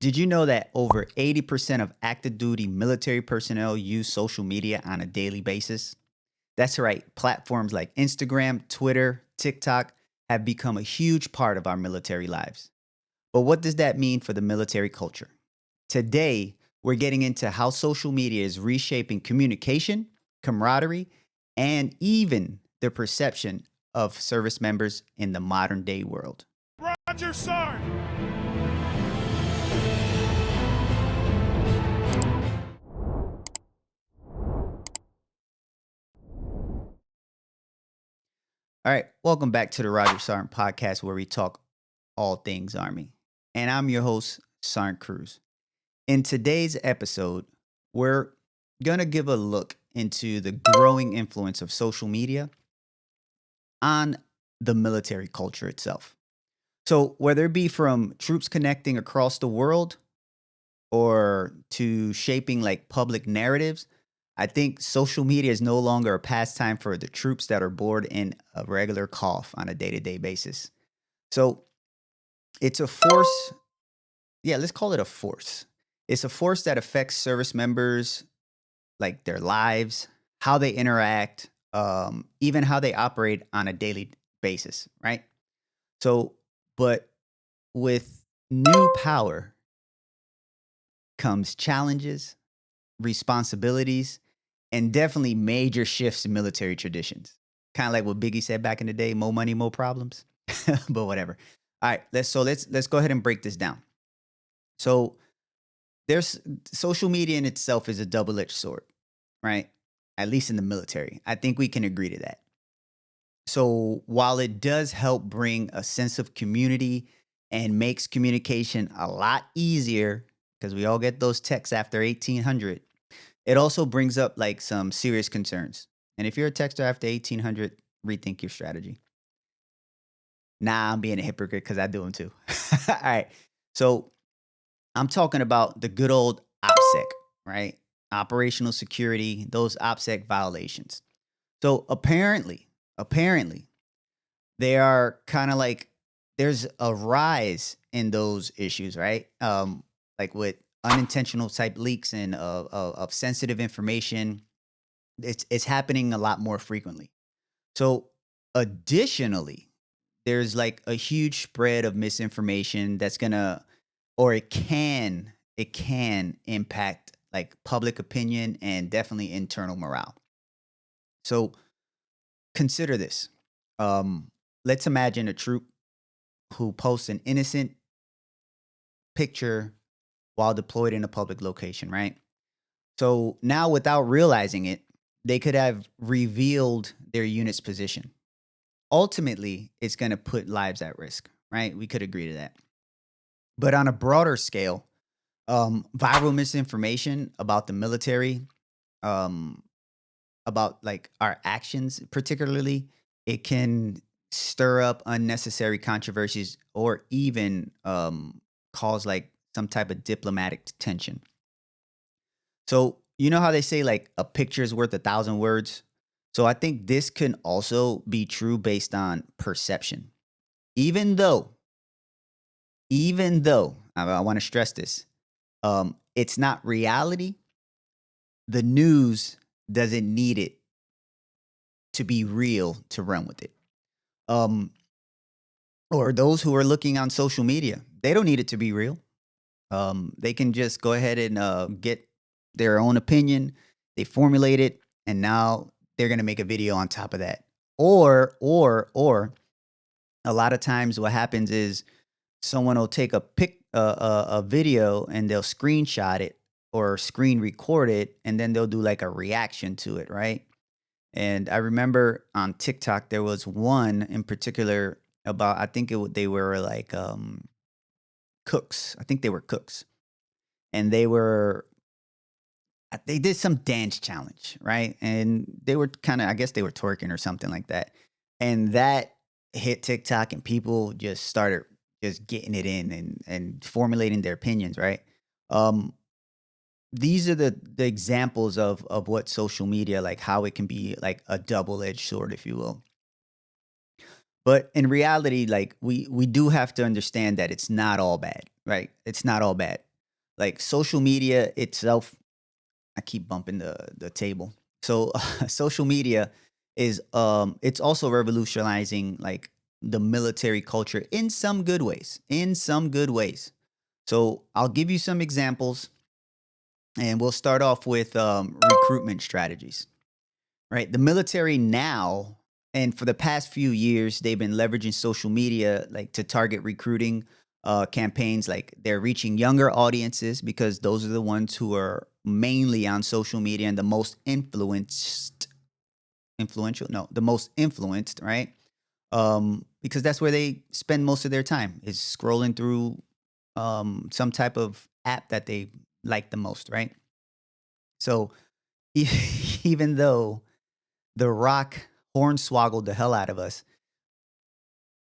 Did you know that over 80% of active duty military personnel use social media on a daily basis? That's right, platforms like Instagram, Twitter, TikTok have become a huge part of our military lives. But what does that mean for the military culture? Today, we're getting into how social media is reshaping communication, camaraderie, and even the perception of service members in the modern day world. Roger Sarnt. All right, welcome back to the Roger Sarnt Podcast, where we talk all things Army. And I'm your host, Sarnt Cruz. In today's episode, we're going to give a look into the growing influence of social media on the military culture itself. So, whether it be from troops connecting across the world or to shaping like public narratives, I think social media is no longer a pastime for the troops that are bored in a regular cough on a day to day basis. So, it's a force. Yeah, let's call it a force. It's a force that affects service members, like their lives, how they interact, even how they operate on a daily basis, right? So, but with new power comes challenges, responsibilities, and definitely major shifts in military traditions. Kind of like what Biggie said back in the day: "More money, more problems." But whatever. All right, let's go ahead and break this down. So there's social media in itself is a double-edged sword, right? At least in the military. I think we can agree to that. So while it does help bring a sense of community and makes communication a lot easier, because we all get those texts after 1800, it also brings up like some serious concerns. And if you're a texter after 1800, rethink your strategy. Nah, I'm being a hypocrite because I do them too. All right. So I'm talking about the good old OPSEC, right? Operational security, those OPSEC violations. So apparently, they are kind of like there's a rise in those issues, right? Like with unintentional type leaks and of sensitive information, it's happening a lot more frequently. So additionally, there's like a huge spread of misinformation that's gonna or it can impact like public opinion and definitely internal morale. So consider this. Um, let's imagine a troop who posts an innocent picture while deployed in a public location, right? So now, without realizing it, they could have revealed their unit's position. Ultimately, it's going to put lives at risk, right? We could agree to that. But on a broader scale, viral misinformation about the military, um, about like our actions, particularly, it can stir up unnecessary controversies or even cause like some type of diplomatic tension. So, you know how they say like a picture is worth a thousand words? So, I think this can also be true based on perception. Even though, even though, I want to stress this, it's not reality, the news doesn't need it to be real to run with it. Um, or those who are looking on social media, they don't need it to be real. They can just go ahead and get their own opinion. They formulate it, and now they're gonna make a video on top of that. Or a lot of times, what happens is someone will take a video and they'll screenshot it or screen record it, and then they'll do like a reaction to it, right? And I remember on TikTok there was one in particular about I think they were like cooks. I think they were cooks, and they did some dance challenge, right? And they were kind of I guess they were twerking or something like that, and that hit TikTok, and people just started just getting it in and formulating their opinions, right? Um, these are the examples of what social media like how it can be like a double-edged sword, if you will. But in reality, like we do have to understand that it's not all bad, right? It's not all bad. Like social media itself, I keep bumping the table. So social media is it's also revolutionizing like the military culture in some good ways. In some good ways. So I'll give you some examples, and we'll start off with recruitment strategies. Right, the military now, and for the past few years, they've been leveraging social media like to target recruiting campaigns. Like they're reaching younger audiences because those are the ones who are mainly on social media and the most influential. No, the most influenced. Right, because that's where they spend most of their time is scrolling through some type of app that they like the most. Right, so even though The Rock hornswoggled the hell out of us,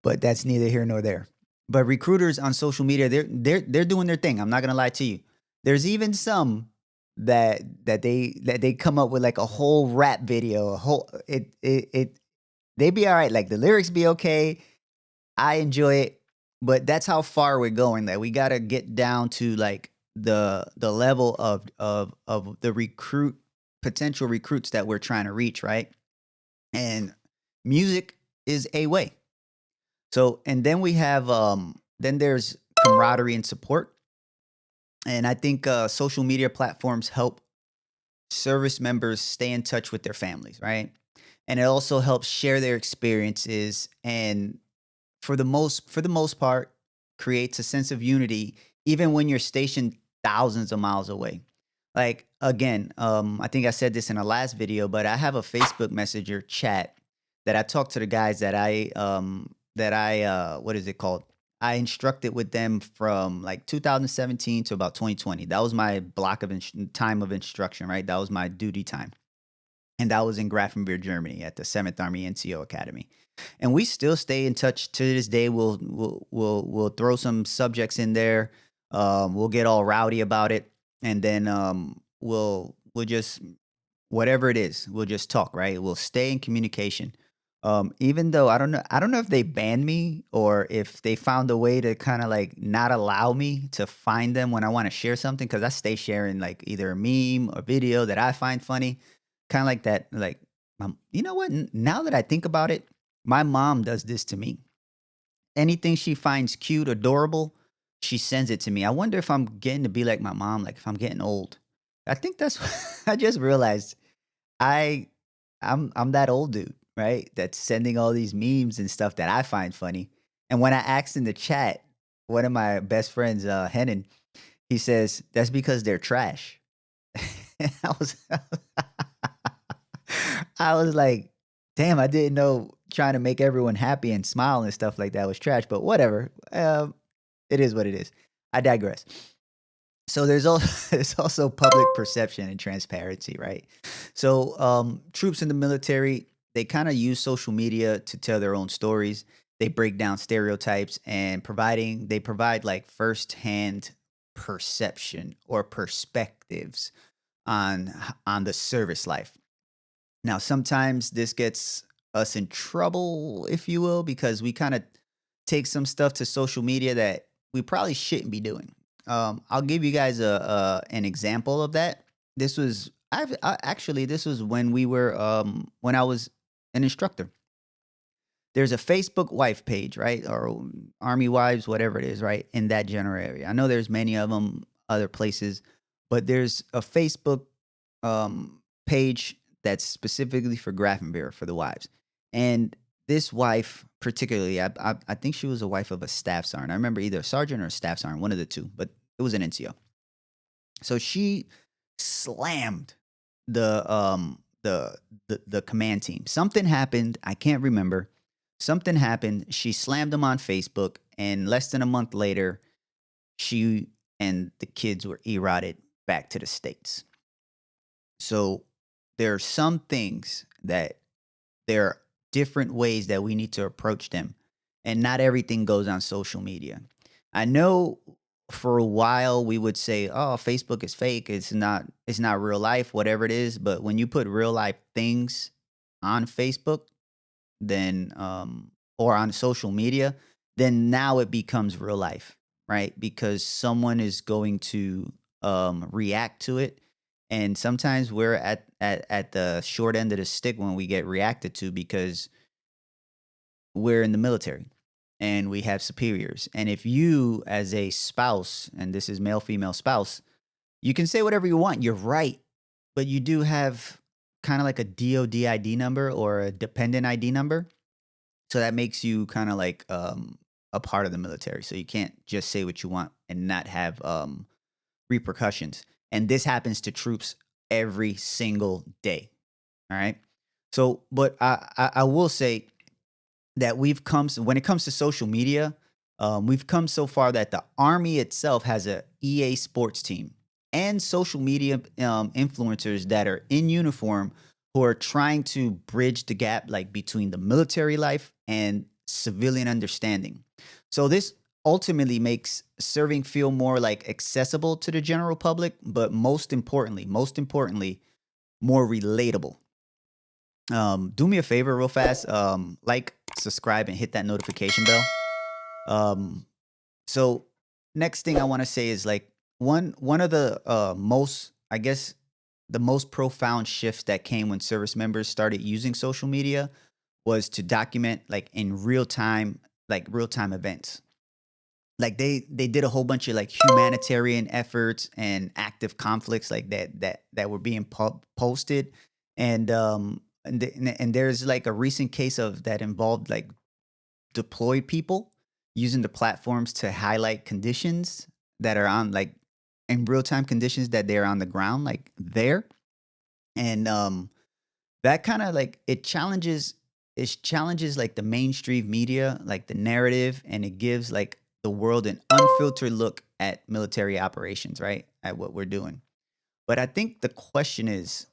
but that's neither here nor there. But recruiters on social media, they're doing their thing. I'm not gonna lie to you. There's even some that they come up with like a whole rap video, a whole it they be all right. Like the lyrics be okay. I enjoy it, but that's how far we're going. That we got to get down to like the level of the recruit potential recruits that we're trying to reach, right? And music is a way. So, and then we have then there's camaraderie and support. And I think social media platforms help service members stay in touch with their families, right? And it also helps share their experiences, and for the most part creates a sense of unity even when you're stationed thousands of miles away. Like again, I think I said this in a last video, but I have a Facebook Messenger chat that I talk to the guys that I what is it called? I instructed with them from like 2017 to about 2020. That was my block of time of instruction, right? That was my duty time, and that was in Grafenberg, Germany, at the Seventh Army NCO Academy. And we still stay in touch to this day. We'll throw some subjects in there. We'll get all rowdy about it, and then we'll just whatever it is, we'll just talk. Right? We'll stay in communication. Even though I don't know if they banned me or if they found a way to kind of like not allow me to find them when I want to share something, because I stay sharing like either a meme or video that I find funny, kind of like that. Like, you know what? Now that I think about it, my mom does this to me. Anything she finds cute, adorable, she sends it to me. I wonder if I'm getting to be like my mom, like if I'm getting old. I think that's I just realized I I'm that old dude, right? That's sending all these memes and stuff that I find funny. And when I asked in the chat, one of my best friends, Hennon, he says, that's because they're trash. And I was like, damn, I didn't know trying to make everyone happy and smile and stuff like that was trash, but whatever. It is what it is. I digress. So there's also there's also public perception and transparency, right? So troops in the military, they kind of use social media to tell their own stories. They break down stereotypes and they provide like firsthand perception or perspectives on the service life. Now, sometimes this gets us in trouble, if you will, because we kind of take some stuff to social media that we probably shouldn't be doing. I'll give you guys a an example of that. Actually this was when I was an instructor. There's a Facebook wife page, right, or Army wives, whatever it is, right, in that general area. I know there's many of them other places, but there's a Facebook page that's specifically for Grafenbeer for the wives. And this wife, particularly, I think she was a wife of a staff sergeant. I remember either a sergeant or a staff sergeant, one of the two, but it was an NCO. So she slammed the command team. Something happened. I can't remember. Something happened. She slammed them on Facebook, and less than a month later, she and the kids were eroded back to the states. So there are some things that there are different ways that we need to approach them, and not everything goes on social media. I know for a while we would say, "Oh, Facebook is fake. It's not real life, whatever it is." But when you put real life things on Facebook, then or on social media, then now it becomes real life. right? Because someone is going to react to it. And sometimes we're at the short end of the stick when we get reacted to because we're in the military and we have superiors. And if you, as a spouse, and this is male, female spouse, you can say whatever you want. You're right. But you do have kind of like a DOD ID number or a dependent ID number. So that makes you kind of like a part of the military. So you can't just say what you want and not have repercussions. And this happens to troops every single day. All right. So, but I will say that when it comes to social media, we've come so far that the Army itself has a EA Sports team and social media influencers that are in uniform who are trying to bridge the gap like between the military life and civilian understanding. So this ultimately makes serving feel more like accessible to the general public, but most importantly, more relatable. Do me a favor real fast. Like, subscribe, and hit that notification bell. So next thing I want to say is like one of the most, I guess, the most profound shifts that came when service members started using social media was to document like in real time events. Like they did a whole bunch of like humanitarian efforts and active conflicts like that were being posted. And there's like a recent case of that involved like deployed people using the platforms to highlight conditions that are on like in real time conditions that they're on the ground like there. And that kind of like it challenges like the mainstream media, like the narrative, and it gives like the world an unfiltered look at military operations, right? At what we're doing. But I think the question is,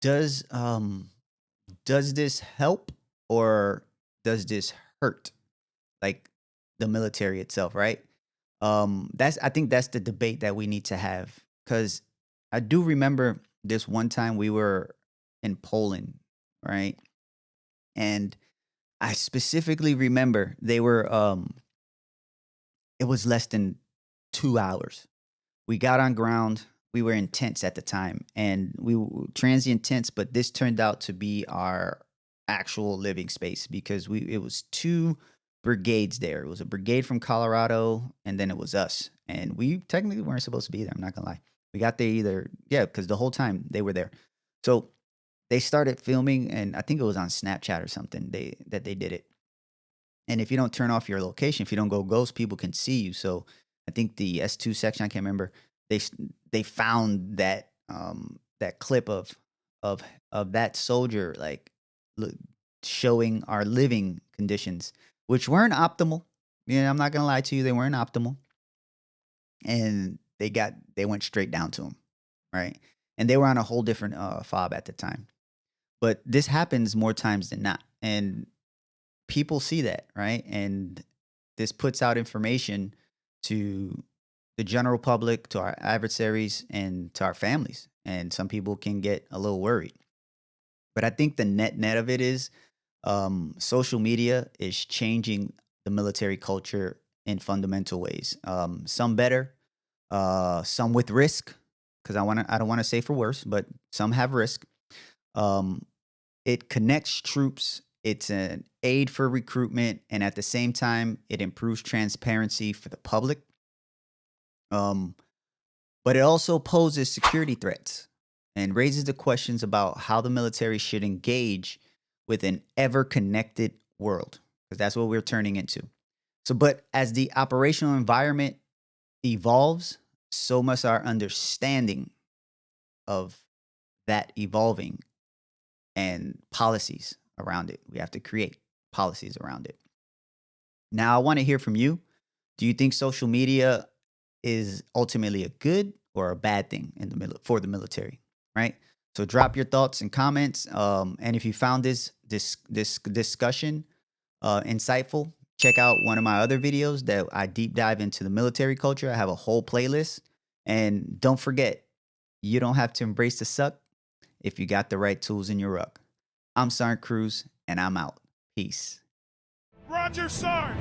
does does this help or does this hurt like the military itself, right? That's I think that's the debate that we need to have, because I do remember this one time we were in Poland, right? And I specifically remember they were it was less than 2 hours. We got on ground. We were in tents at the time, and we were transient tents, but this turned out to be our actual living space because we it was two brigades there. It was a brigade from Colorado, and then it was us. And we technically weren't supposed to be there. I'm not gonna lie. We got there because the whole time they were there. So they started filming, and I think it was on Snapchat or something. They did it. And if you don't turn off your location, if you don't go ghost, people can see you. So I think the S2 section, I can't remember. They they found that clip of that soldier like look, showing our living conditions, which weren't optimal. Yeah, I'm not gonna lie to you, they weren't optimal. And they went straight down to him, right? And they were on a whole different fob at the time. But this happens more times than not, and people see that, right? And this puts out information to the general public, to our adversaries, and to our families. And some people can get a little worried. But I think the net of it is social media is changing the military culture in fundamental ways. Some better, some with risk, because I don't want to say for worse, but some have risk. Um, it connects troops. It's an aid for recruitment, and at the same time, it improves transparency for the public. Um, but it also poses security threats and raises the questions about how the military should engage with an ever connected world, because that's what we're turning into. So, but as the operational environment evolves, so must our understanding of that evolving and policies around it. We have to create policies around it. Now, I want to hear from you. Do you think social media is ultimately a good or a bad thing for the military? Right. So drop your thoughts and comments. And if you found this discussion insightful, check out one of my other videos that I deep dive into the military culture. I have a whole playlist. And don't forget, you don't have to embrace the suck if you got the right tools in your ruck. I'm Sarnt Cruz, and I'm out. Peace. Roger Sarnt!